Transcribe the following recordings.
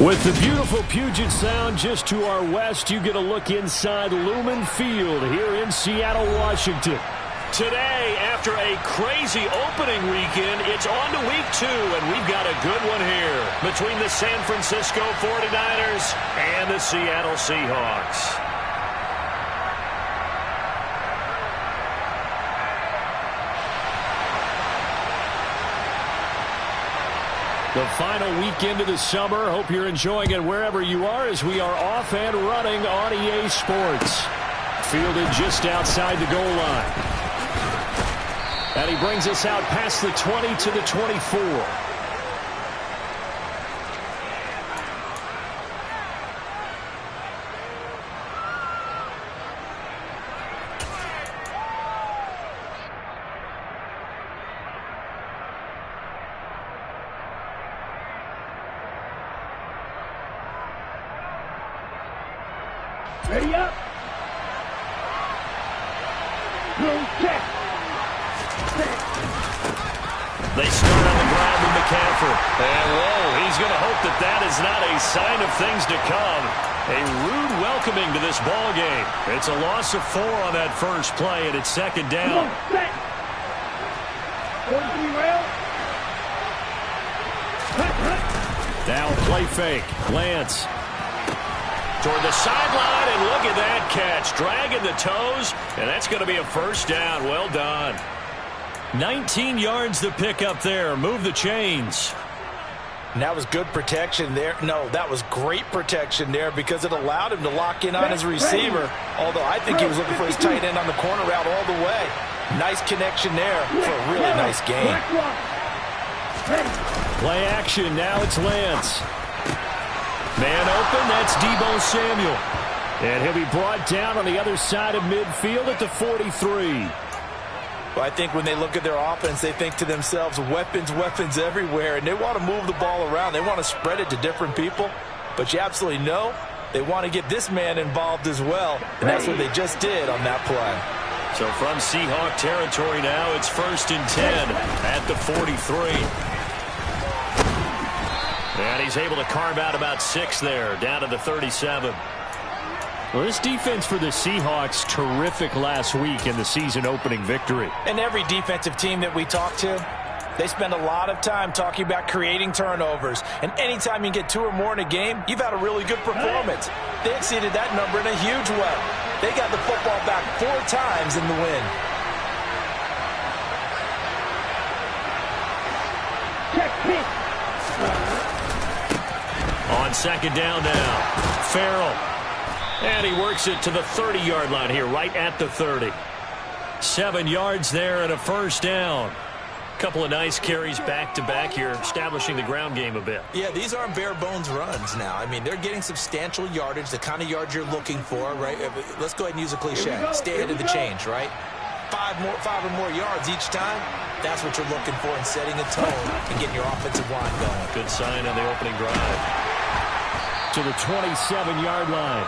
With the beautiful Puget Sound just to our west, you get a look inside Lumen Field here in Seattle, Washington. Today, after a crazy opening weekend, it's on to week 2, and we've got a good one here between the San Francisco 49ers and the Seattle Seahawks. The final weekend of the summer. Hope you're enjoying it wherever you are as we are off and running on EA Sports. Fielded just outside the goal line. And he brings us out past the 20 to the 24. Ready up. Roll check. They start on the ground with McCaffrey. And whoa, he's going to hope that that is not a sign of things to come. A rude welcoming to this ball game. It's a loss of 4 on that first play, and it's second down. Set. 43 rail. Now play fake. Lance. Toward the sideline, and look at that catch. Dragging the toes, and that's going to be a first down. Well done. 19 yards to pick up there. Move the chains. And that was good protection there. No, that was great protection there because it allowed him to lock in on his receiver. Although I think he was looking for his tight end on the corner route all the way. Nice connection there for a really nice game. Play action. Now it's Lance. Man open, that's Deebo Samuel. And he'll be brought down on the other side of midfield at the 43. Well, I think when they look at their offense, they think to themselves, weapons, weapons everywhere, and they want to move the ball around. They want to spread it to different people. But you absolutely know they want to get this man involved as well, and that's what they just did on that play. So from Seahawk territory now, it's 1st and 10 at the 43. And he's able to carve out about 6 there, down to the 37. Well, this defense for the Seahawks, terrific last week in the season opening victory. And every defensive team that we talk to, they spend a lot of time talking about creating turnovers. And anytime you get 2 or more in a game, you've had a really good performance. They exceeded that number in a huge way. They got the football back 4 times in the win. On second down now, Farrell. And he works it to the 30-yard line here, right at the 30. 7 yards there and a first down. Couple of nice carries back-to-back here, establishing the ground game a bit. Yeah, these aren't bare-bones runs now. I mean, they're getting substantial yardage, the kind of yards you're looking for, right? Let's go ahead and use a cliche. Stay ahead of the change, right? 5 or more yards each time. That's what you're looking for in setting a tone and getting your offensive line going. Good sign on the opening drive. To the 27-yard line.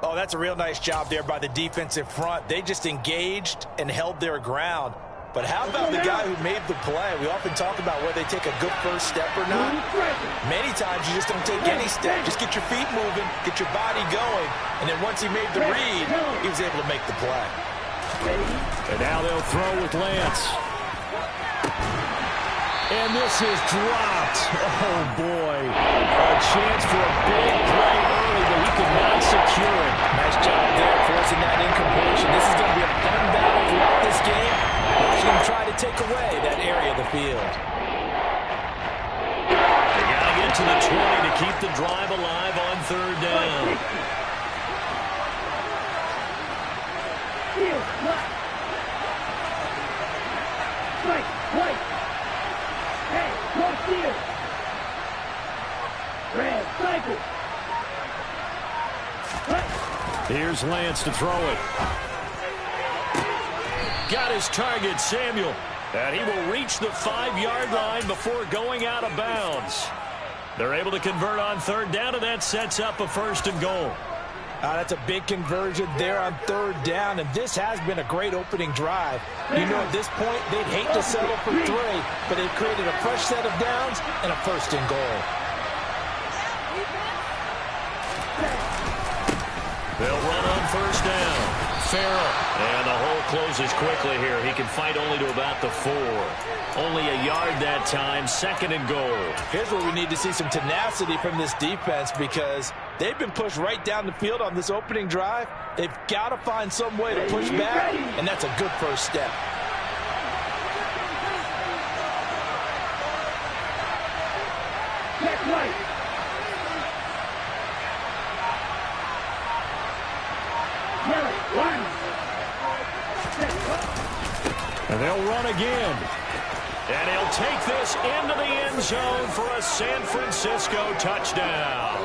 Oh, that's a real nice job there by the defensive front. They just engaged and held their ground. But how about the guy who made the play? We often talk about whether they take a good first step or not. Many times you just don't take any step. Just get your feet moving, get your body going. And then once he made the read, he was able to make the play. And now they'll throw with Lance. And this is dropped. Oh, boy. A chance for a big play early, but he could not secure it. Nice job there, forcing that incompletion. This is going to be a fun battle throughout this game. Watching him try to take away that area of the field. They got to get to the 20 to keep the drive alive on 3rd down. Here's Lance to throw it. Got his target, Samuel. And he will reach the 5-yard line before going out of bounds. They're able to convert on 3rd down, and that sets up a 1st and goal. That's a big conversion there on 3rd down, and this has been a great opening drive. You know, at this point, they'd hate to settle for 3, but they've created a fresh set of downs and a 1st and goal. They'll run on first down. Farrell. And the hole closes quickly here. He can fight only to about the 4. Only a yard that time. 2nd and goal. Here's where we need to see some tenacity from this defense because they've been pushed right down the field on this opening drive. They've got to find some way to push back, and that's a good first step. Check right. And they'll run again. And he'll take this into the end zone for a San Francisco touchdown.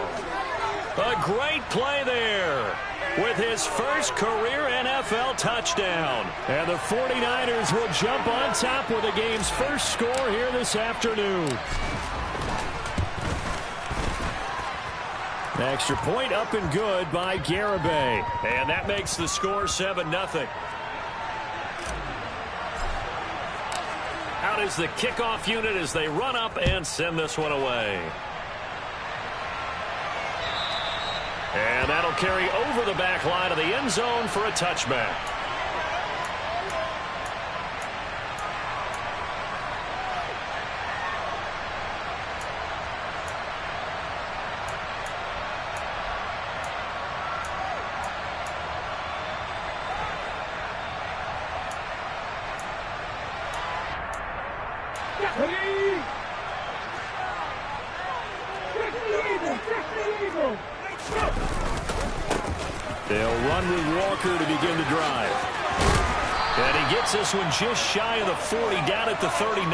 A great play there with his first career NFL touchdown. And the 49ers will jump on top with the game's first score here this afternoon. Extra point up and good by Garibay. And that makes the score 7-0. Out is the kickoff unit as they run up and send this one away. And that'll carry over the back line of the end zone for a touchback. They'll run with Walker to begin the drive. And he gets this one just shy of the 40, down at the 39.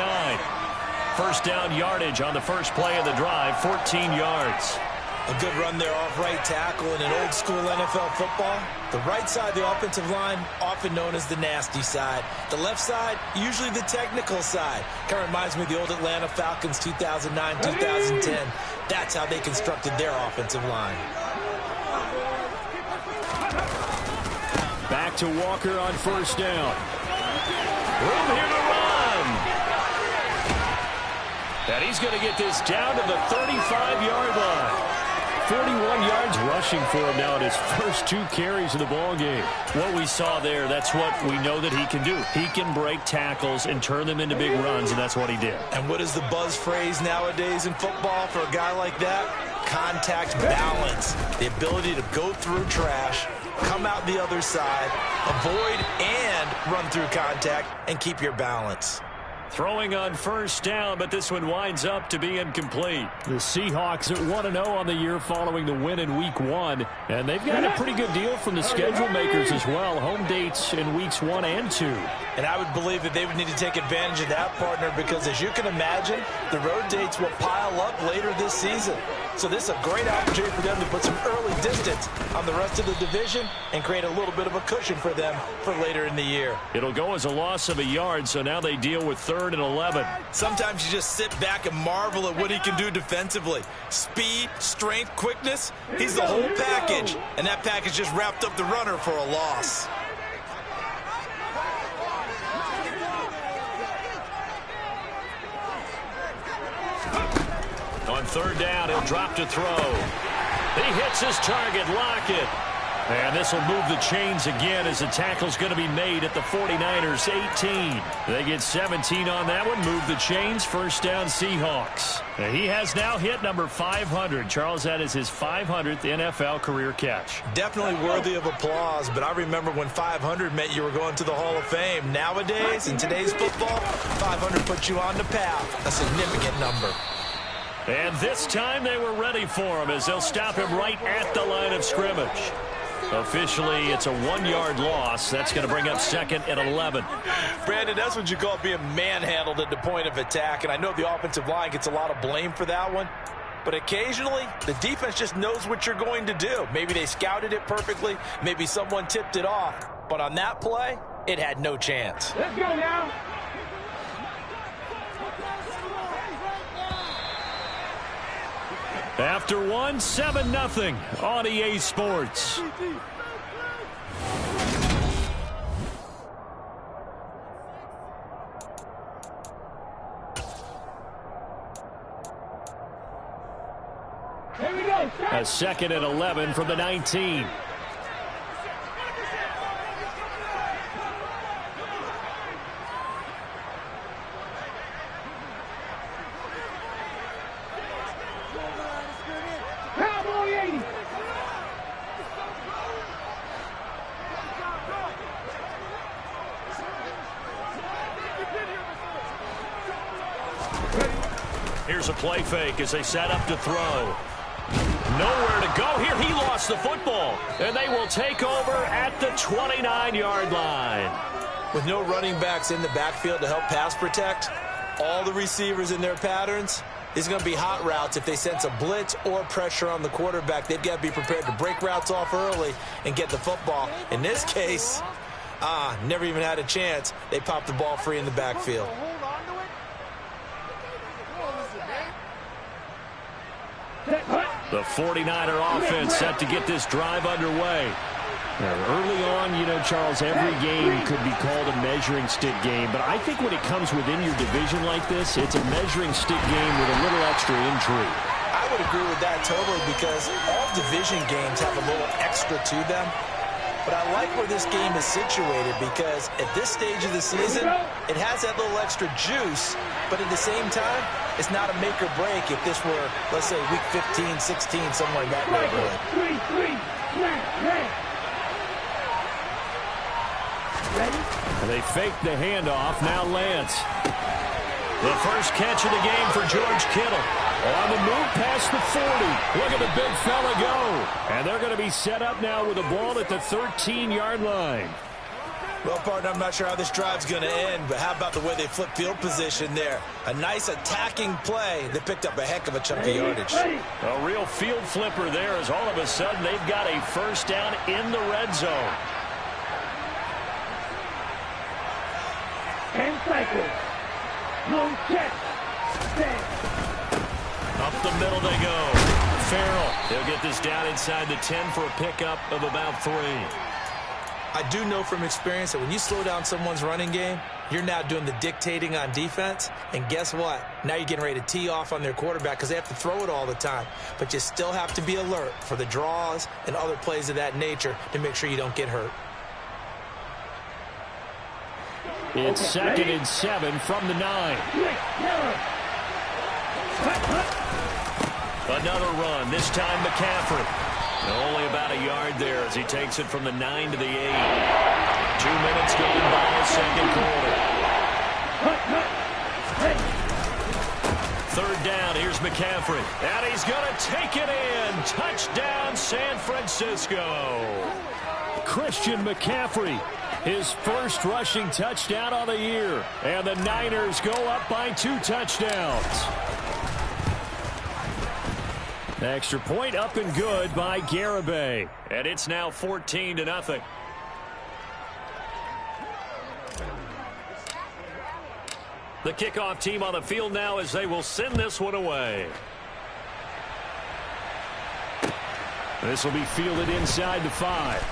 First down yardage on the first play of the drive, 14 yards. A good run there off right tackle in an old school NFL football. The right side of the offensive line, often known as the nasty side. The left side, usually the technical side. Kind of reminds me of the old Atlanta Falcons 2009-2010. That's how they constructed their offensive line. Back to Walker on first down. Room here to run. And he's going to get this down to the 35-yard line. 41 yards rushing for him now at his first 2 carries of the ball game. What we saw there, that's what we know that he can do. He can break tackles and turn them into big runs, and that's what he did. And what is the buzz phrase nowadays in football for a guy like that? Contact balance. The ability to go through trash, come out the other side, avoid and run through contact, and keep your balance. Throwing on first down, but this one winds up to be incomplete. The Seahawks at 1-0 on the year following the win in Week 1. And they've got a pretty good deal from the schedule makers as well. Home dates in Weeks 1 and 2. And I would believe that they would need to take advantage of that, partner, because as you can imagine, the road dates will pile up later this season. So this is a great opportunity for them to put some early distance on the rest of the division and create a little bit of a cushion for them for later in the year. It'll go as a loss of a yard, so now they deal with 3rd and 11. Sometimes you just sit back and marvel at what he can do defensively. Speed, strength, quickness, he's the whole package. And that package just wrapped up the runner for a loss. On 3rd down, he'll drop to throw. He hits his target, Lockett. And this will move the chains again as the tackle's going to be made at the 49ers 18. They get 17 on that one, move the chains, first down Seahawks. And he has now hit number 500. Charles, that is his 500th NFL career catch. Definitely worthy of applause, but I remember when 500 meant you were going to the Hall of Fame. Nowadays, in today's football, 500 puts you on the path, a significant number. And this time they were ready for him as they'll stop him right at the line of scrimmage. Officially, it's a 1-yard loss. That's going to bring up 2nd and 11. Brandon, that's what you call being manhandled at the point of attack. And I know the offensive line gets a lot of blame for that one. But occasionally, the defense just knows what you're going to do. Maybe they scouted it perfectly. Maybe someone tipped it off. But on that play, it had no chance. Let's go now. After 7-0 on EA Sports. Here we go. A 2nd and 11 from the 19. Play fake as they set up to throw. Nowhere to go here. He lost the football. And they will take over at the 29-yard line. With no running backs in the backfield to help pass protect, all the receivers in their patterns, there's going to be hot routes. If they sense a blitz or pressure on the quarterback, they've got to be prepared to break routes off early and get the football. In this case, never even had a chance. They popped the ball free in the backfield. The 49er offense set to get this drive underway. Early on, you know, Charles, every game could be called a measuring stick game. But I think when it comes within your division like this, it's a measuring stick game with a little extra intrigue. I would agree with that totally because all division games have a little extra to them. But I like where this game is situated because at this stage of the season, it has that little extra juice. But at the same time, it's not a make or break if this were, let's say, week 15, 16, somewhere in that neighborhood. They fake the handoff. Now Lance. The first catch of the game for George Kittle. On the move past the 40. Look at the big fella go. And they're going to be set up now with the ball at the 13-yard line. Well, partner, I'm not sure how this drive's going to end, but how about the way they flip field position there? A nice attacking play that picked up a heck of a chunk of yardage. A real field flipper there as all of a sudden they've got a first down in the red zone. 10 cycles. No check. Up the middle they go. Farrell. They'll get this down inside the 10 for a pickup of about 3. I do know from experience that when you slow down someone's running game, you're now doing the dictating on defense. And guess what? Now you're getting ready to tee off on their quarterback because they have to throw it all the time. But you still have to be alert for the draws and other plays of that nature to make sure you don't get hurt. It's 2nd and 7 from the 9. Another run, this time McCaffrey. Only about a yard there as he takes it from the 9 to the 8. 2 minutes gone by, second quarter. 3rd down, here's McCaffrey. And he's going to take it in. Touchdown, San Francisco. Christian McCaffrey, his first rushing touchdown of the year. And the Niners go up by 2 touchdowns. Extra point up and good by Garibay. And it's now 14-0. The kickoff team on the field now as they will send this one away. This will be fielded inside the 5.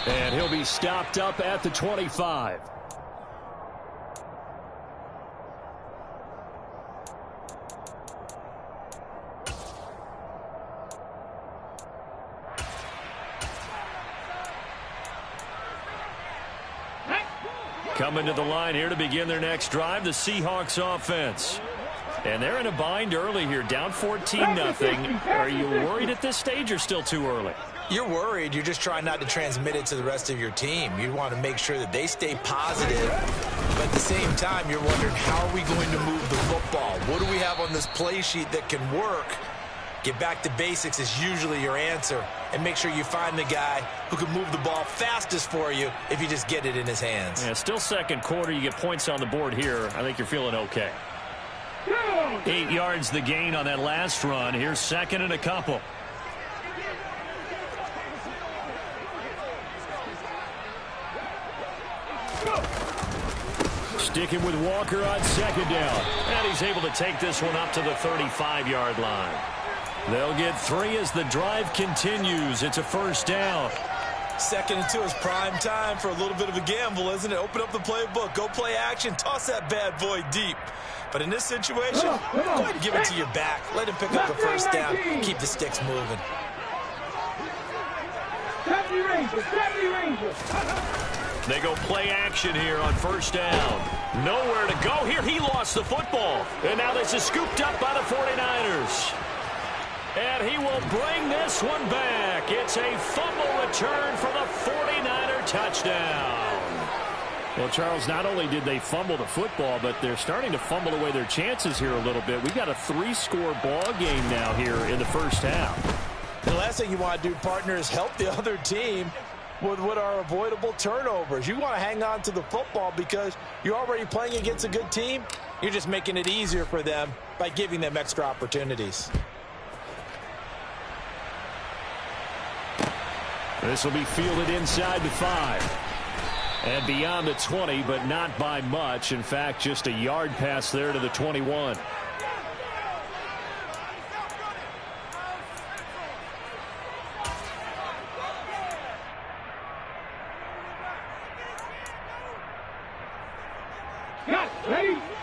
And he'll be stopped up at the 25. Coming to the line here to begin their next drive, the Seahawks offense. And they're in a bind early here, down 14-0. Are you worried at this stage or still too early? You're worried. You're just trying not to transmit it to the rest of your team. You want to make sure that they stay positive. But at the same time, you're wondering, how are we going to move the football? What do we have on this play sheet that can work? Get back to basics is usually your answer. And make sure you find the guy who can move the ball fastest for you if you just get it in his hands. Yeah, still second quarter. You get points on the board here. I think you're feeling okay. 8 yards the gain on that last run. Here's 2nd and a couple. Sticking with Walker on 2nd down. And he's able to take this one up to the 35-yard line. They'll get 3 as the drive continues. It's a first down. 2nd and 2 is prime time for a little bit of a gamble, isn't it? Open up the playbook. Go play action. Toss that bad boy deep. But in this situation, go ahead and give it to your back. Let him pick up the first down. Keep the sticks moving. They go play action here on first down. Nowhere to go here. He lost the football. And now this is scooped up by the 49ers. And he will bring this one back. It's a fumble return for the 49er touchdown. Well, Charles, not only did they fumble the football, but they're starting to fumble away their chances here a little bit. We got a 3-score ball game now here in the first half. The last thing you want to do, partner, is help the other team with what are avoidable turnovers. You want to hang on to the football because you're already playing against a good team. You're just making it easier for them by giving them extra opportunities. This will be fielded inside the 5. And beyond the 20, but not by much. In fact, just a yard pass there to the 21.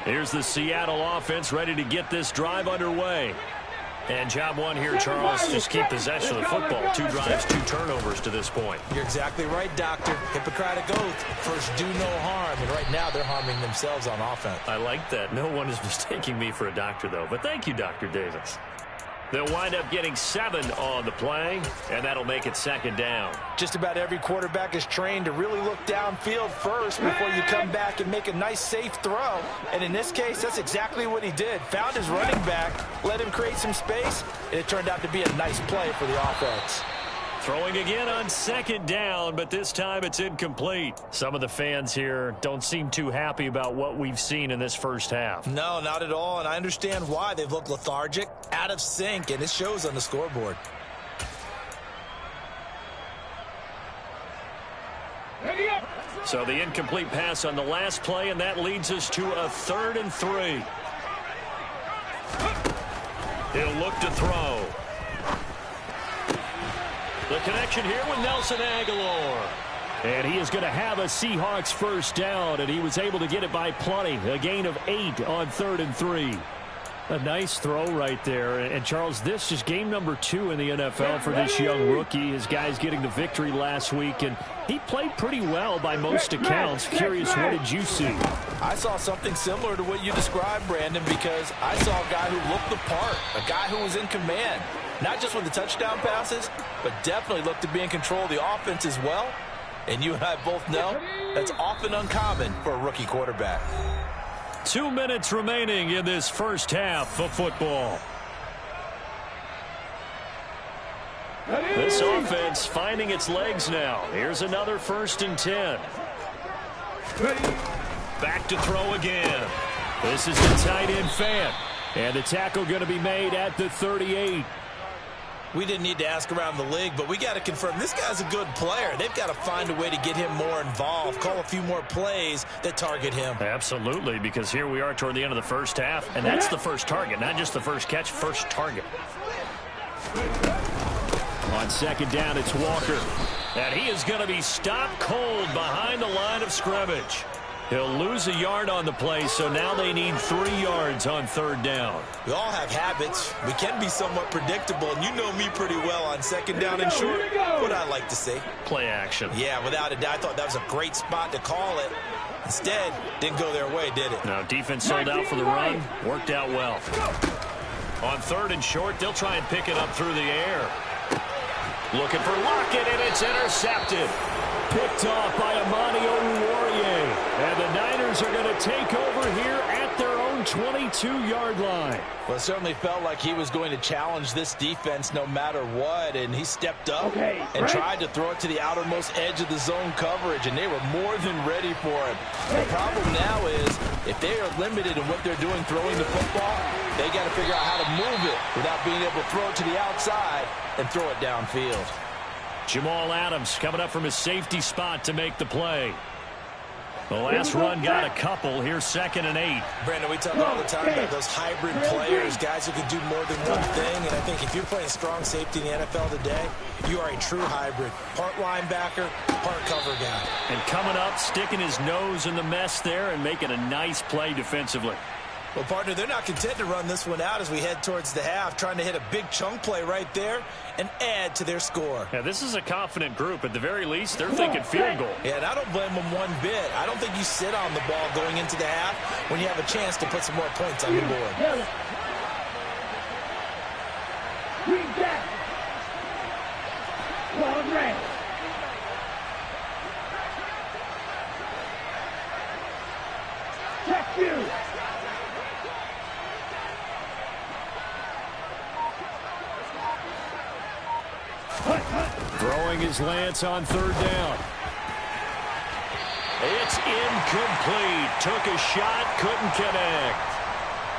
Here's the Seattle offense ready to get this drive underway. And job one here, Charles, just keep possession of the football. 2 drives, 2 turnovers to this point. You're exactly right, Doctor. Hippocratic oath. First, do no harm. And right now, they're harming themselves on offense. I like that. No one is mistaking me for a doctor, though. But thank you, Dr. Davis. They'll wind up getting 7 on the play, and that'll make it 2nd down. Just about every quarterback is trained to really look downfield first before you come back and make a nice, safe throw. And in this case, that's exactly what he did. Found his running back, let him create some space, and it turned out to be a nice play for the offense. Throwing again on 2nd down, but this time it's incomplete. Some of the fans here don't seem too happy about what we've seen in this first half. No, not at all, and I understand why. They've looked lethargic, out of sync, and it shows on the scoreboard. So the incomplete pass on the last play, and that leads us to a 3rd and 3. He'll look to throw. The connection here with Nelson Aguilar. And he is going to have a Seahawks first down, and he was able to get it by plenty. A gain of 8 on 3rd and 3. A nice throw right there. And, Charles, this is game number 2 in the NFL for this young rookie. His guys getting the victory last week, and he played pretty well by most accounts. Curious, what did you see? I saw something similar to what you described, Brandon, because I saw a guy who looked the part, a guy who was in command. Not just with the touchdown passes, but definitely looked to be in control of the offense as well. And you and I both know that's often uncommon for a rookie quarterback. 2 minutes remaining in this first half of football. This offense finding its legs now. Here's another 1st and 10. Back to throw again. This is the tight end Fant. And the tackle going to be made at the 38. We didn't need to ask around the league, but we got to confirm this guy's a good player. They've got to find a way to get him more involved, call a few more plays that target him. Absolutely, because here we are toward the end of the first half, and that's the first target, not just the first catch, first target. On 2nd down, it's Walker. And he is going to be stopped cold behind the line of scrimmage. He'll lose a yard on the play, so now they need 3 yards on 3rd down. We all have habits. We can be somewhat predictable, and you know me pretty well on 2nd down and short. What I like to see. Play action. Yeah, without a doubt. I thought that was a great spot to call it. Instead, didn't go their way, did it? No, defense sold out for the run. Worked out well. On 3rd and short, they'll try and pick it up through the air. Looking for Lockett, and it's intercepted. Picked off by Amani Oruwariye. And the Niners are going to take over here at their own 22-yard line. Well, it certainly felt like he was going to challenge this defense no matter what, and he stepped up and tried to throw it to the outermost edge of the zone coverage, and they were more than ready for it. The problem now is if they are limited in what they're doing throwing the football, they got to figure out how to move it without being able to throw it to the outside and throw it downfield. Jamal Adams coming up from his safety spot to make the play. The last run got a couple. Here's 2nd and 8. Brandon, we talk all the time about those hybrid players, guys who can do more than one thing. And I think if you're playing strong safety in the NFL today, you are a true hybrid. Part linebacker, part cover guy. And coming up, sticking his nose in the mess there and making a nice play defensively. Well, partner, they're not content to run this one out as we head towards the half, trying to hit a big chunk play right there and add to their score. Yeah, this is a confident group. At the very least, they're thinking field goal. Yeah, and I don't blame them one bit. I don't think you sit on the ball going into the half when you have a chance to put some more points on the board. Throwing his lance on third down. It's incomplete. Took a shot, couldn't connect.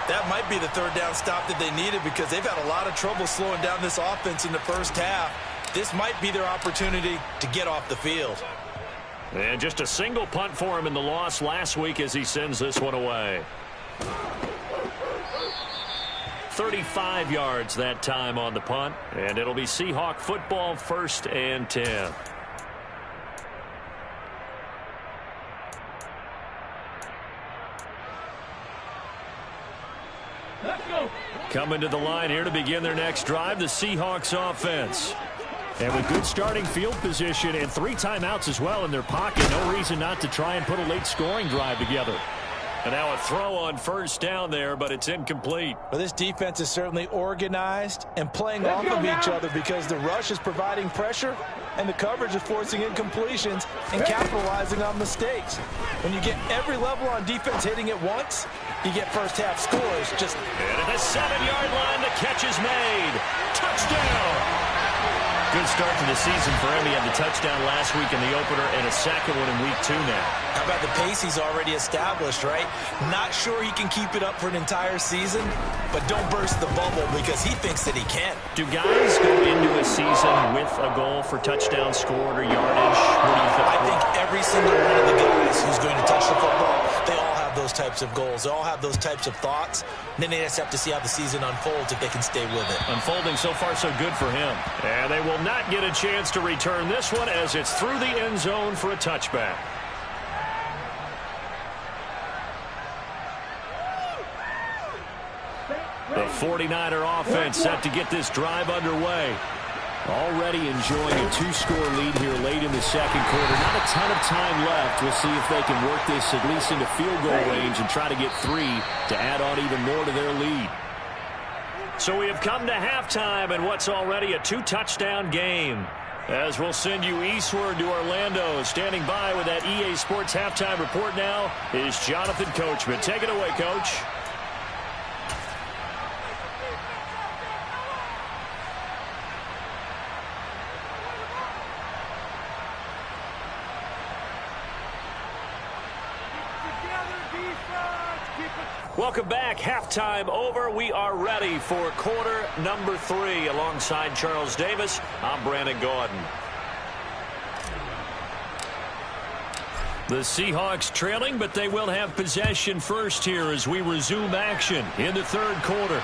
That might be the third down stop that they needed because they've had a lot of trouble slowing down this offense in the first half. This might be their opportunity to get off the field. And just a single punt for him in the loss last week as he sends this one away. 35 yards that time on the punt, and it'll be Seahawk football, 1st and 10. Let's go. Coming to the line here to begin their next drive, the Seahawks offense. And with good starting field position and 3 timeouts as well in their pocket, no reason not to try and put a late scoring drive together. And now a throw on 1st down there, but it's incomplete. Well, this defense is certainly organized and playing off of each other because the rush is providing pressure and the coverage is forcing incompletions and capitalizing on mistakes. When you get every level on defense hitting at once, you get first half scores. Just and at the 7-yard line, the catch is made. Touchdown! Good start to the season for him. He had the touchdown last week in the opener and a second one in week 2 now. How about the pace he's already established, right? Not sure he can keep it up for an entire season, but don't burst the bubble because he thinks that he can. Do guys go into a season with a goal for touchdown scored or yardage? What do you think? I think every single one of the guys who's going to touch the football, they all have those types of goals. They all have those types of thoughts. And then they just have to see how the season unfolds if they can stay with it. Unfolding so far so good for him. And they will not get a chance to return this one as it's through the end zone for a touchback. The 49er offense set to get this drive underway. Already enjoying a 2-score lead here late in the second quarter. Not a ton of time left. We'll see if they can work this at least into field goal range and try to get 3 to add on even more to their lead. So we have come to halftime in what's already a 2-touchdown game. As we'll send you eastward to Orlando. Standing by with that EA Sports halftime report now is Jonathan Coachman. Take it away, Coach. Welcome back. Halftime over. We are ready for quarter number 3. Alongside Charles Davis, I'm Brandon Gordon. The Seahawks trailing, but they will have possession first here as we resume action in the third quarter.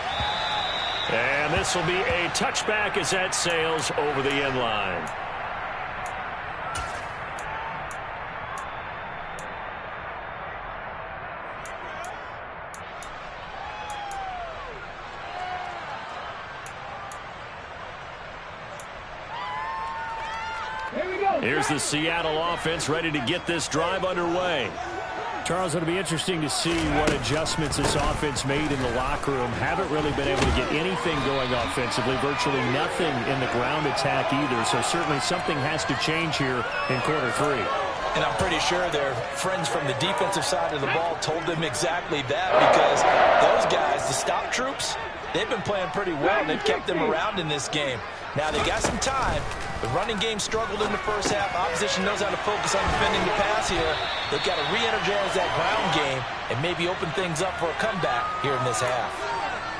And this will be a touchback as that sails over the end line. Here's the Seattle offense ready to get this drive underway. Charles, it'll be interesting to see what adjustments this offense made in the locker room. Haven't really been able to get anything going offensively, virtually nothing in the ground attack either. So certainly something has to change here in quarter 3. And I'm pretty sure their friends from the defensive side of the ball told them exactly that because those guys, the stop troops, they've been playing pretty well. They've kept them around in this game. Now, they got some time. The running game struggled in the first half. Opposition knows how to focus on defending the pass here. They've got to re-energize that ground game and maybe open things up for a comeback here in this half.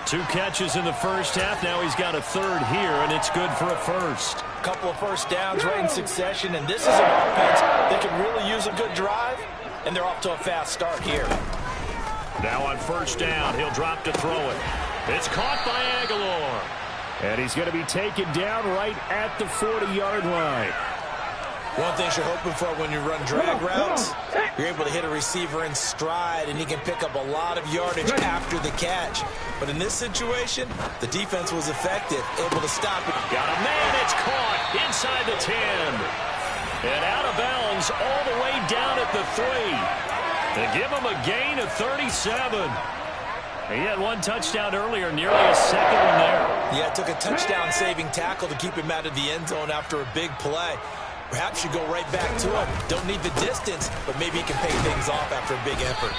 2 catches in the first half. Now he's got a third here, and it's good for a first. A couple of first downs right in succession, and this is an offense that could really use a good drive, and they're off to a fast start here. Now on first down, he'll drop to throw it. It's caught by Aguilar. And he's going to be taken down right at the 40-yard line. One thing you're hoping for when you run drag routes, you're able to hit a receiver in stride, and he can pick up a lot of yardage after the catch. But in this situation, the defense was effective, able to stop it. Got a man, it's caught inside the 10. And out of bounds all the way down at the 3. They give him a gain of 37. He had 1 touchdown earlier, nearly a second one there. Yeah, it took a touchdown-saving tackle to keep him out of the end zone after a big play. Perhaps you go right back to him. Don't need the distance, but maybe he can pay things off after a big effort.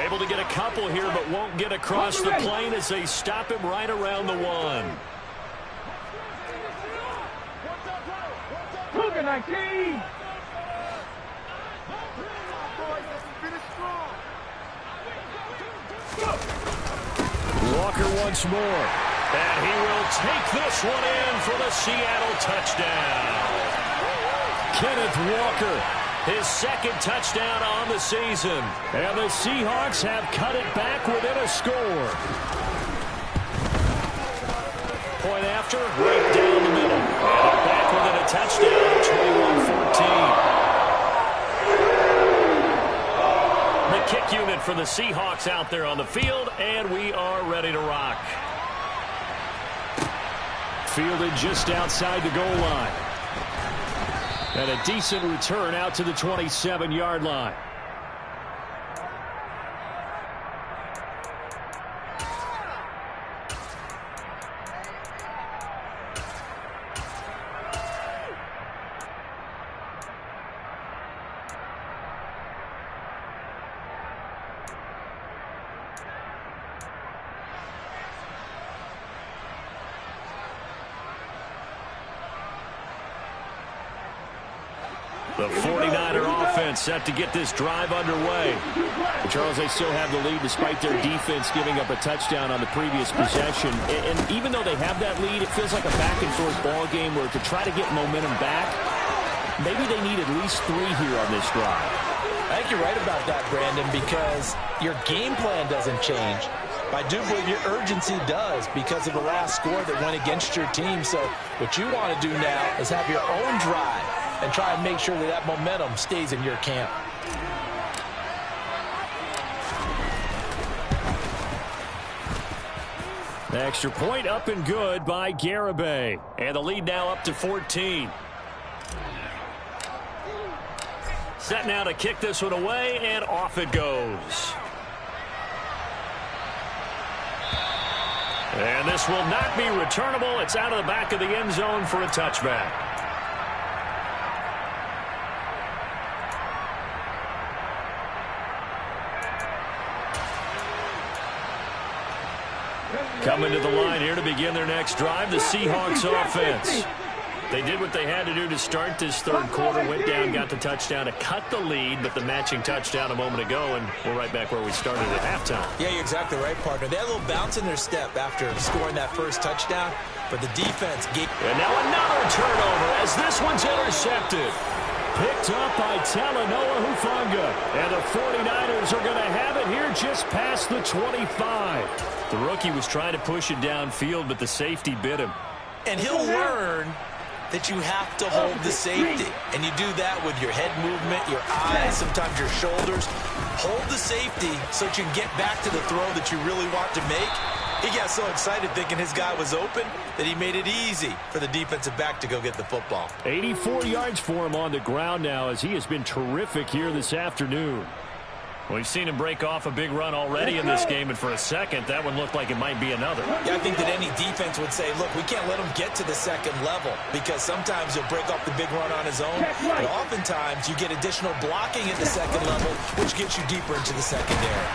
Able to get a couple here, but won't get across the plane as they stop him right around the 1. Second 19. Walker once more. And he will take this one in for the Seattle touchdown. Kenneth Walker, his second touchdown on the season. And the Seahawks have cut it back within a score. Point after, right down the middle. And they're back within a touchdown, 21-14. The kick unit for the Seahawks out there on the field, and we are ready to rock. Fielded just outside the goal line. And a decent return out to the 27-yard line. The 49er offense set to get this drive underway. Charles, they still have the lead despite their defense giving up a touchdown on the previous possession. And even though they have that lead, it feels like a back-and-forth ball game where to try to get momentum back, maybe they need at least 3 here on this drive. I think you're right about that, Brandon, because your game plan doesn't change. I do believe your urgency does because of the last score that went against your team. So what you want to do now is have your own drive and try and make sure that that momentum stays in your camp. The extra point up and good by GaMiNg. And the lead now up to 14. Set now to kick this one away, and off it goes. And this will not be returnable. It's out of the back of the end zone for a touchback. Coming to the line here to begin their next drive, the Seahawks offense. They did what they had to do to start this third quarter, went down, got the touchdown to cut the lead, but the matching touchdown a moment ago, and we're right back where we started at halftime. Yeah, you're exactly right, partner. They had a little bounce in their step after scoring that first touchdown, but the defense gave... And now another turnover as this one's intercepted. Picked up by Talanoa Hufanga. And the 49ers are going to have it here just past the 25. The rookie was trying to push it downfield, but the safety bit him. And he'll learn that you have to hold the safety. And you do that with your head movement, your eyes, sometimes your shoulders. Hold the safety so that you can get back to the throw that you really want to make. He got so excited thinking his guy was open that he made it easy for the defensive back to go get the football. 84 yards for him on the ground now as he has been terrific here this afternoon. We've seen him break off a big run already in this game, and for a second, that one looked like it might be another. Yeah, I think that any defense would say, look, we can't let him get to the second level because sometimes he'll break off the big run on his own, but oftentimes you get additional blocking at the second level, which gets you deeper into the secondary.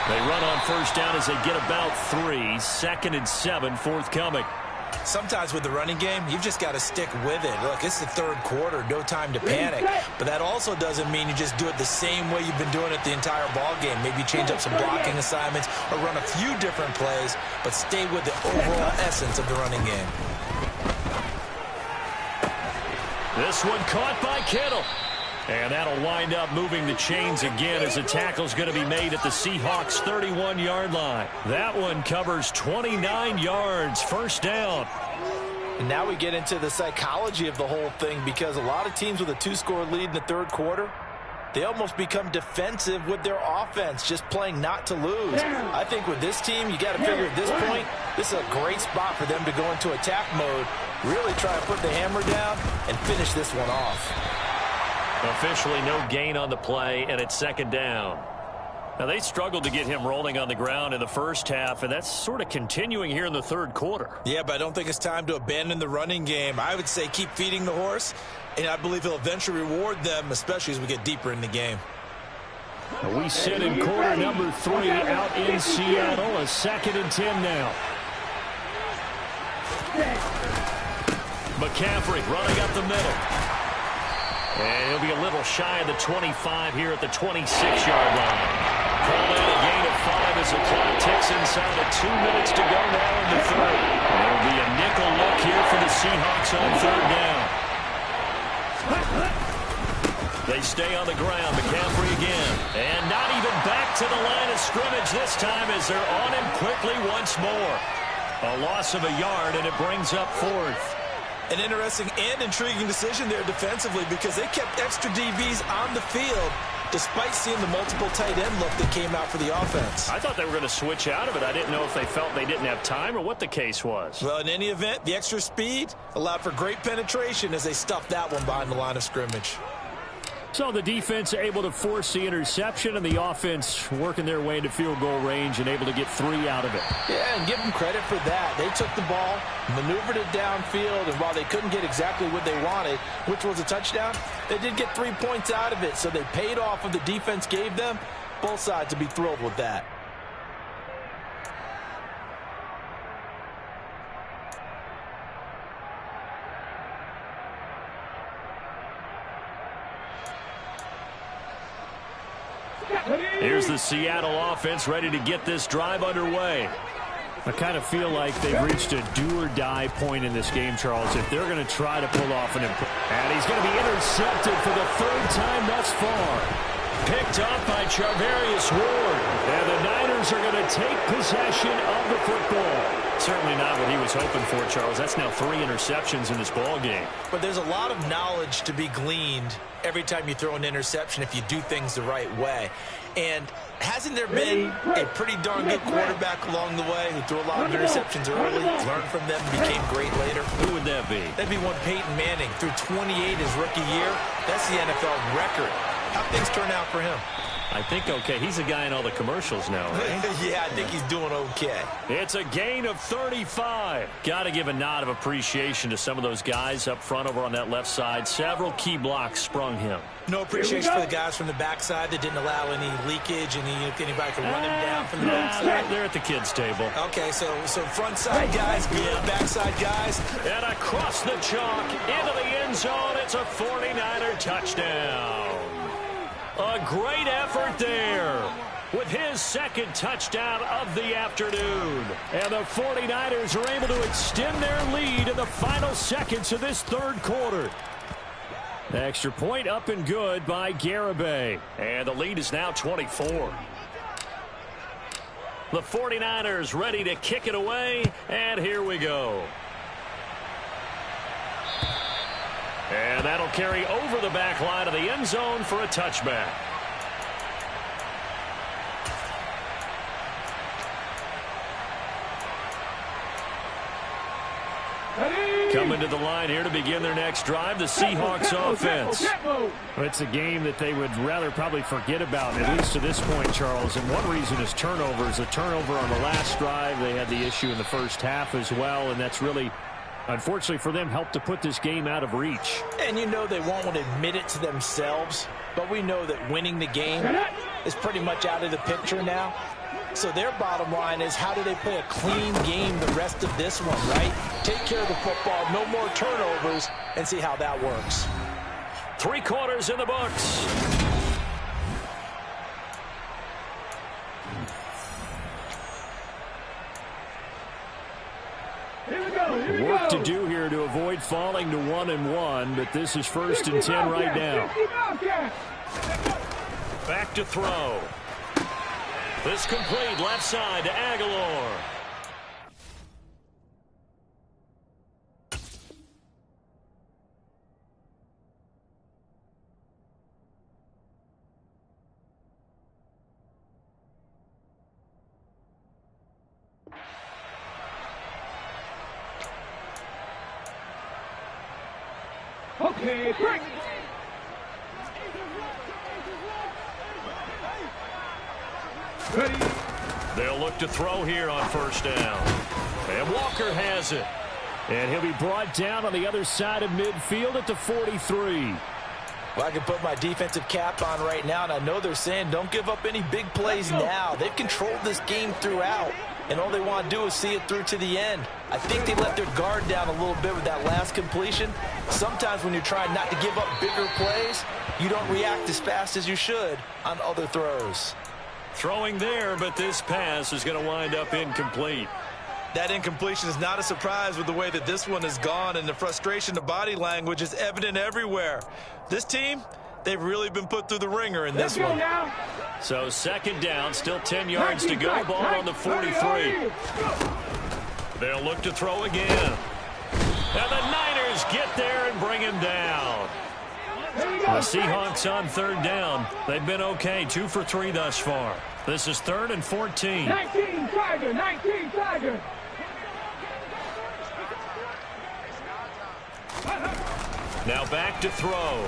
They run on first down as they get about 3. 2nd and 7 forthcoming. Sometimes with the running game, you've just got to stick with it. Look, it's the third quarter, no time to panic. But that also doesn't mean you just do it the same way you've been doing it the entire ball game. Maybe change up some blocking assignments or run a few different plays, but stay with the overall essence of the running game. This one caught by Kittle. And that'll wind up moving the chains again as the tackle's going to be made at the Seahawks' 31-yard line. That one covers 29 yards, first down. And now we get into the psychology of the whole thing because a lot of teams with a 2-score lead in the third quarter, they almost become defensive with their offense, just playing not to lose. I think with this team, you got to figure at this point, this is a great spot for them to go into attack mode, really try to put the hammer down and finish this one off. Officially no gain on the play, and it's second down. Now, they struggled to get him rolling on the ground in the first half, and that's sort of continuing here in the third quarter. Yeah, but I don't think it's time to abandon the running game. I would say keep feeding the horse, and I believe he'll eventually reward them, especially as we get deeper in the game. We sit in quarter number 3 out in Seattle, a 2nd and 10 now. McCaffrey running up the middle. And he'll be a little shy of the 25 here at the 26-yard line. Called in a gain of 5 as the clock ticks inside of 2 minutes to go now in the third. It'll be a nickel look here for the Seahawks on third down. They stay on the ground. McCaffrey again. And not even back to the line of scrimmage this time as they're on him quickly once more. A loss of a yard, and it brings up fourth. An interesting and intriguing decision there defensively because they kept extra DBs on the field despite seeing the multiple tight end look that came out for the offense. I thought they were going to switch out of it. I didn't know if they felt they didn't have time or what the case was. Well, in any event, the extra speed allowed for great penetration as they stuffed that one behind the line of scrimmage. So the defense able to force the interception, and the offense working their way into field goal range and able to get 3 out of it. Yeah, and give them credit for that. They took the ball, maneuvered it downfield, and while they couldn't get exactly what they wanted, which was a touchdown, they did get 3 points out of it. So they paid off what the defense gave them. Both sides to be thrilled with that. Here's the Seattle offense ready to get this drive underway. I kind of feel like they've reached a do-or-die point in this game, Charles, if they're going to try to pull off an improve. And he's going to be intercepted for the 3rd time thus far. Picked up by Charvarius Ward. And the Niners are going to take possession of the football. Certainly not what he was hoping for, Charles. That's now 3 interceptions in this ball game. But there's a lot of knowledge to be gleaned every time you throw an interception if you do things the right way. And hasn't there been a pretty darn good quarterback along the way who threw a lot of interceptions early, learned from them, became great later? Who would that be? That'd be one Peyton Manning. Threw 28 his rookie year. That's the NFL record. How'd things turn out for him? I think okay. He's a guy in all the commercials now, right? Yeah, I think he's doing okay. It's a gain of 35. Got to give a nod of appreciation to some of those guys up front over on that left side. Several key blocks sprung him. No appreciation for the guys from the backside that didn't allow any leakage and anybody could run him down from the backside. They're at the kids' table. Okay, so front side guys, good, backside guys. And across the chalk into the end zone. It's a 49er touchdown. A great effort there with his 2nd touchdown of the afternoon. And the 49ers are able to extend their lead in the final seconds of this 3rd quarter. Extra point up and good by Garibay. And the lead is now 24. The 49ers ready to kick it away. And here we go. And that'll carry over the back line of the end zone for a touchback. Coming to the line here to begin their next drive, the Seahawks offense. It's a game that they would rather probably forget about, at least to this point, Charles. And one reason is turnovers. A turnover on the last drive. They had the issue in the first half as well, and that's really, unfortunately for them, helped to put this game out of reach. And you know they won't admit it to themselves, but we know that winning the game is pretty much out of the picture now. So their bottom line is, how do they play a clean game the rest of this one, right? Take care of the football, no more turnovers, and see how that works. 3 quarters in the books. Work to do here to avoid falling to 1-1, but this is 1st and 10 right now. Back to throw. This complete left side to Aguilar. Okay, break. Ready. They'll look to throw here on 1st down. And Walker has it. And he'll be brought down on the other side of midfield at the 43. Well, I can put my defensive cap on right now, and I know they're saying don't give up any big plays now. They've controlled this game throughout. and all they want to do is see it through to the end. I think they let their guard down a little bit with that last completion. Sometimes when you're trying not to give up bigger plays, you don't react as fast as you should on other throws. Throwing there, but this pass is going to wind up incomplete. That incompletion is not a surprise with the way that this one has gone, and the frustration of body language is evident everywhere. This team, they've really been put through the ringer in this one. So second down, still 10 yards to go. Ball on the 43. They'll look to throw again. And the Niners get there and bring him down. The Seahawks on third down. They've been okay, 2 for 3 thus far. This is 3rd and 14. 19 Tiger, 19 Tiger. Now back to throw.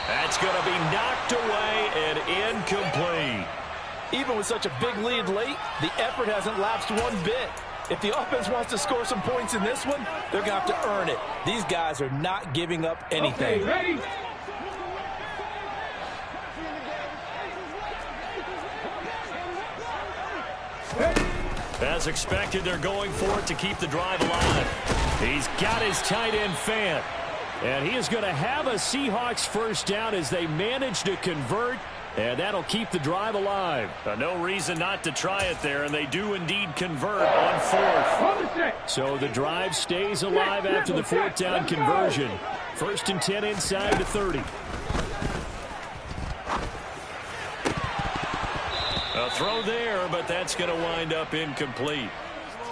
That's going to be knocked away and incomplete. Even with such a big lead late, the effort hasn't lapsed one bit. If the offense wants to score some points in this one, they're going to have to earn it. These guys are not giving up anything. Okay, ready? As expected, they're going for it to keep the drive alive. He's got his tight end fan. And he is going to have a Seahawks first down as they manage to convert. And that'll keep the drive alive. No reason not to try it there, and they do indeed convert on 4th. So the drive stays alive after the 4th down conversion. 1st and 10 inside the 30. A throw there, but that's going to wind up incomplete.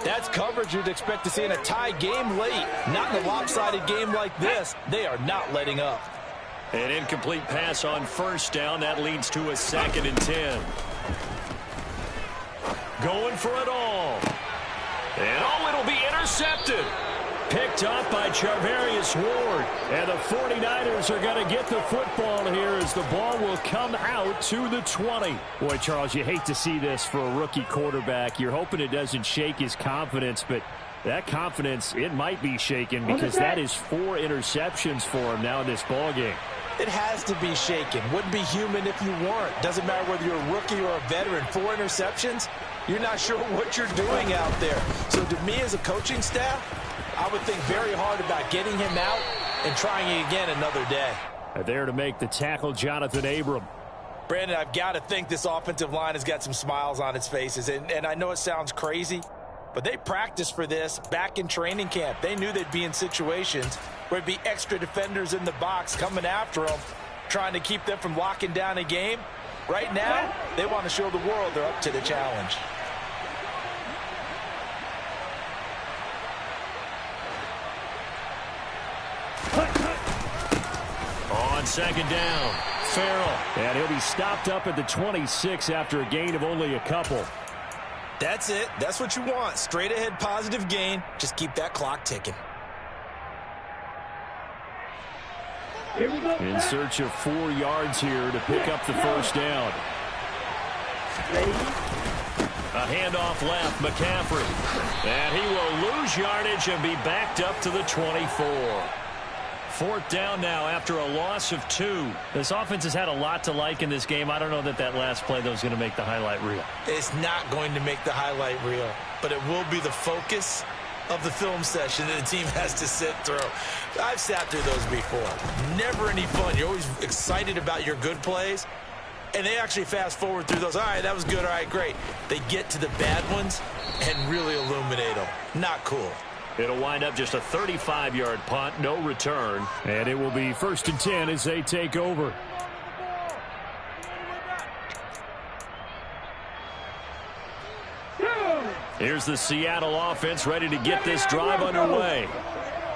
That's coverage you'd expect to see in a tie game late. Not in a lopsided game like this. They are not letting up. An incomplete pass on 1st down. That leads to a 2nd and 10. Going for it all. And it'll be intercepted. Picked up by Charvarius Ward. And the 49ers are going to get the football here as the ball will come out to the 20. Boy, Charles, you hate to see this for a rookie quarterback. You're hoping it doesn't shake his confidence, but that confidence, it might be shaken because that is 4 interceptions for him now in this ball game. It has to be shaken. Wouldn't be human if you weren't. Doesn't matter whether you're a rookie or a veteran. 4 interceptions, you're not sure what you're doing out there. So to me as a coaching staff, I would think very hard about getting him out and trying it again another day. There to make the tackle, Jonathan Abram. Brandon, I've got to think this offensive line has got some smiles on its faces. And I know it sounds crazy, but they practiced for this back in training camp. They knew they'd be in situations where there'd be extra defenders in the box coming after them, trying to keep them from locking down a game. Right now, they want to show the world they're up to the challenge. On 2nd down, Farrell. And he'll be stopped up at the 26 after a gain of only a couple. That's it. That's what you want. Straight ahead positive gain. Just keep that clock ticking. In search of 4 yards here to pick up the first down. A handoff left, McCaffrey. And he will lose yardage and be backed up to the 24. 4th down now after a loss of 2. This offense has had a lot to like in this game. I don't know that last play, though, is going to make the highlight reel. It's not going to make the highlight reel, but it will be the focus of the film session that the team has to sit through. I've sat through those before. Never any fun. You're always excited about your good plays, and they actually fast forward through those. All right, that was good. All right, great. They get to the bad ones and really illuminate them. Not cool. It'll wind up just a 35-yard punt, no return. And it will be 1st and 10 as they take over. Here's the Seattle offense ready to get this drive underway.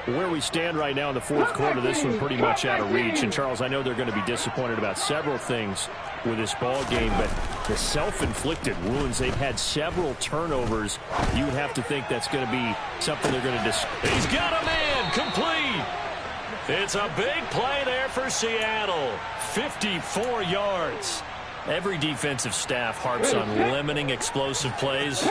Where we stand right now in the 4th quarter, this one pretty much out of reach. And, Charles, I know they're going to be disappointed about several things with this ball game, but the self-inflicted wounds, they've had several turnovers. You would have to think that's going to be something they're going to He's got a man, complete. It's a big play there for Seattle. 54 yards. Every defensive staff harps on limiting explosive plays.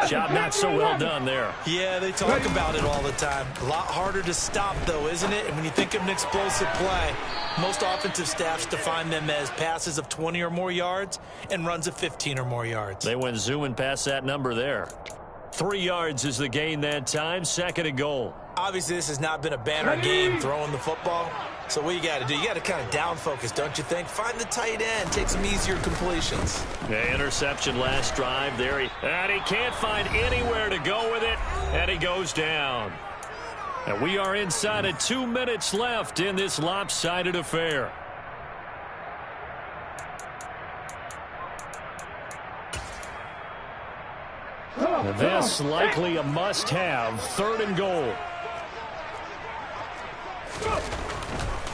Job not so well done there. Yeah, they talk about it all the time. A lot harder to stop, though, isn't it? And when you think of an explosive play, most offensive staffs define them as passes of 20 or more yards and runs of 15 or more yards. They went zooming past that number there. 3 yards is the gain that time, 2nd and goal. Obviously, this has not been a banner game throwing the football. So what you got to do, you got to kind of down focus, don't you think? Find the tight end, take some easier completions. The interception last drive there. And he can't find anywhere to go with it, and he goes down. And we are inside of 2 minutes left in this lopsided affair. This likely a must-have, 3rd and goal.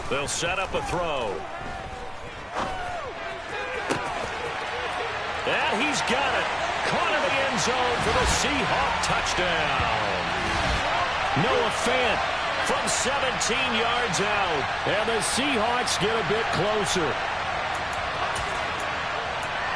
They'll set up a throw. And he's got it. Caught in the end zone for the Seahawk touchdown. Noah Fant from 17 yards out. And the Seahawks get a bit closer.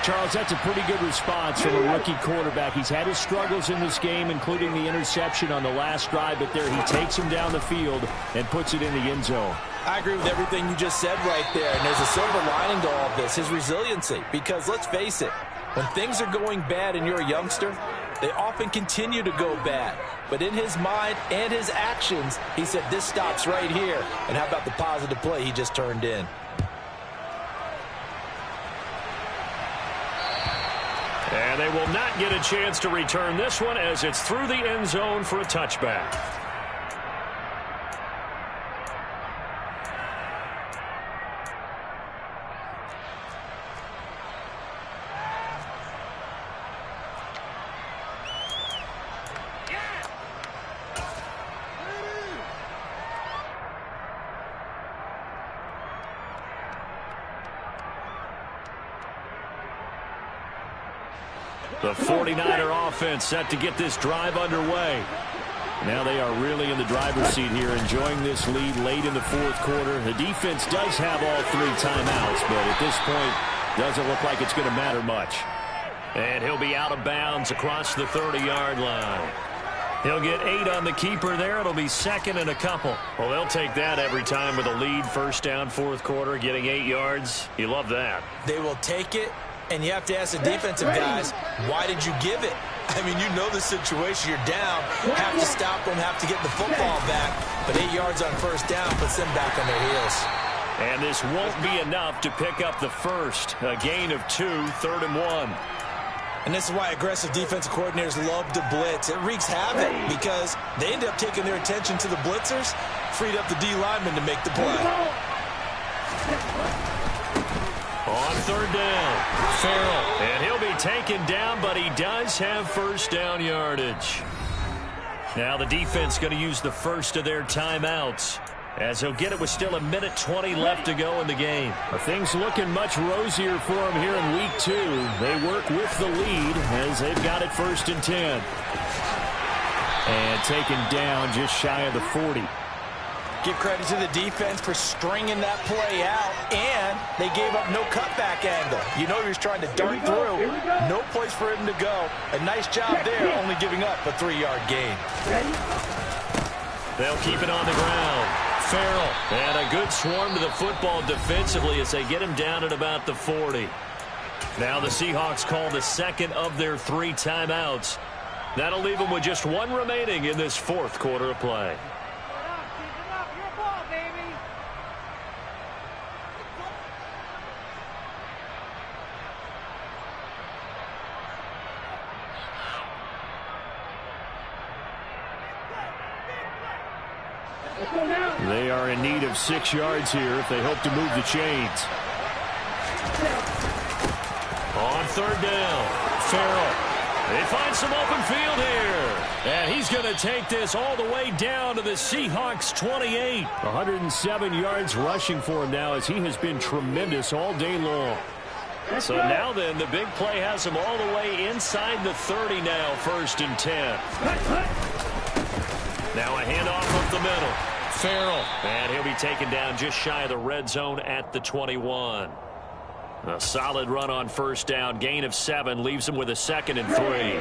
Charles, that's a pretty good response from a rookie quarterback. He's had his struggles in this game, including the interception on the last drive, but there he takes him down the field and puts it in the end zone. I agree with everything you just said right there, and there's a silver lining to all of this, his resiliency. Because let's face it, when things are going bad and you're a youngster, they often continue to go bad. But in his mind and his actions, he said, this stops right here. And how about the positive play he just turned in? And they will not get a chance to return this one as it's through the end zone for a touchback. The 49er offense set to get this drive underway. Now they are really in the driver's seat here, enjoying this lead late in the 4th quarter. The defense does have all 3 timeouts, but at this point, doesn't look like it's going to matter much. And he'll be out of bounds across the 30-yard line. He'll get 8 on the keeper there. It'll be 2nd and a couple. Well, they'll take that every time with a lead. 1st down, 4th quarter, getting 8 yards. You love that. They will take it. And you have to ask the defensive guys, why did you give it? I mean, you know the situation. You're down. Have to stop them, have to get the football back. But 8 yards on 1st down puts them back on their heels. And this won't be enough to pick up the first. A gain of 2, 3rd and 1. And this is why aggressive defensive coordinators love to blitz. It wreaks havoc because they end up taking their attention to the blitzers, freed up the D lineman to make the play. On 3rd down, Farrell. And he'll be taken down, but he does have 1st down yardage. Now the defense going to use the first of their timeouts, as he'll get it with still 1:20 left to go in the game. Things looking much rosier for him here in week 2. They work with the lead as they've got it 1st and 10. And taken down just shy of the 40. Give credit to the defense for stringing that play out, and they gave up no cutback angle. You know he was trying to dart through. No place for him to go. A nice job there, only giving up a 3-yard gain. They'll keep it on the ground. Farrell, and a good swarm to the football defensively as they get him down at about the 40. Now the Seahawks call the 2nd of their 3 timeouts. That'll leave them with just 1 remaining in this 4th quarter of play. They are in need of 6 yards here if they hope to move the chains. On 3rd down, Farrell. They find some open field here. And he's going to take this all the way down to the Seahawks 28. 107 yards rushing for him now as he has been tremendous all day long. So now then, the big play has him all the way inside the 30 now, 1st and 10. Now a handoff up the middle. Farrell. And he'll be taken down just shy of the red zone at the 21. A solid run on first down. Gain of 7 leaves them with a 2nd and 3.